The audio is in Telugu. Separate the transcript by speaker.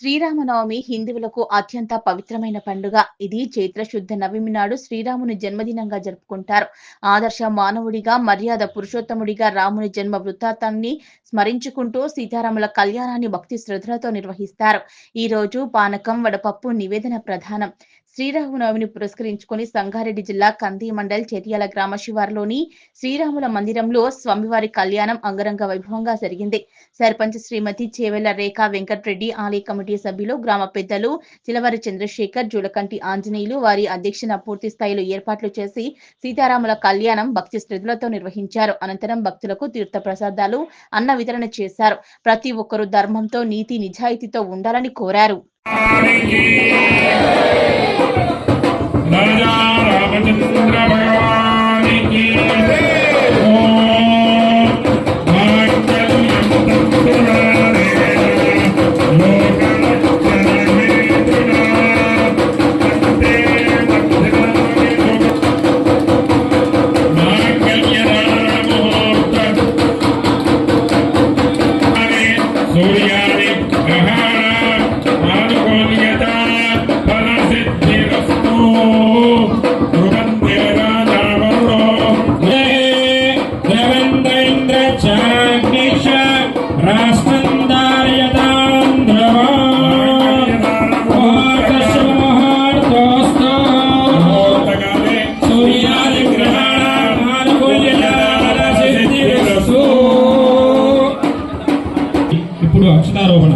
Speaker 1: శ్రీరామనవమి హిందువులకు అత్యంత పవిత్రమైన పండుగ. ఇది చైత్ర శుద్ధ నవమి నాడు శ్రీరాముని జన్మదినంగా జరుపుకుంటారు. ఆదర్శ మానవుడిగా, మర్యాద పురుషోత్తముడిగా రాముని జన్మ వృత్తాంతాన్ని స్మరించుకుంటూ సీతారాముల కళ్యాణాన్ని భక్తి శ్రద్ధలతో నిర్వహిస్తారు. ఈ రోజు పానకం, వడపప్పు నివేదన ప్రధానం. శ్రీరామనవమిని పురస్కరించుకొని సంగారెడ్డి జిల్లా కంది మండల్ చెర్యాల గ్రామ శివారులోని శ్రీరాముల మందిరంలో స్వామివారి కళ్యాణం అంగరంగ వైభవంగా జరిగింది. సర్పంచ్ శ్రీమతి చేవెళ్ల రేఖా వెంకట్రెడ్డి, ఆలయ కమిటీ సభ్యులు, గ్రామ పెద్దలు చిలవరి చంద్రశేఖర్, జూలకంటి ఆంజనేయులు వారి అధ్యక్షన పూర్తి స్థాయిలో ఏర్పాట్లు చేసి సీతారాముల కళ్యాణం భక్తి శ్రద్ధలతో నిర్వహించారు. అనంతరం భక్తులకు తీర్థ ప్రసాదాలు, అన్న వితరణ చేశారు. ప్రతి ఒక్కరూ ధర్మంతో, నీతి నిజాయితీతో ఉండాలని కోరారు.
Speaker 2: राजा रामचंद्र भगवान की
Speaker 3: ఇప్పుడు అక్షరారోహణ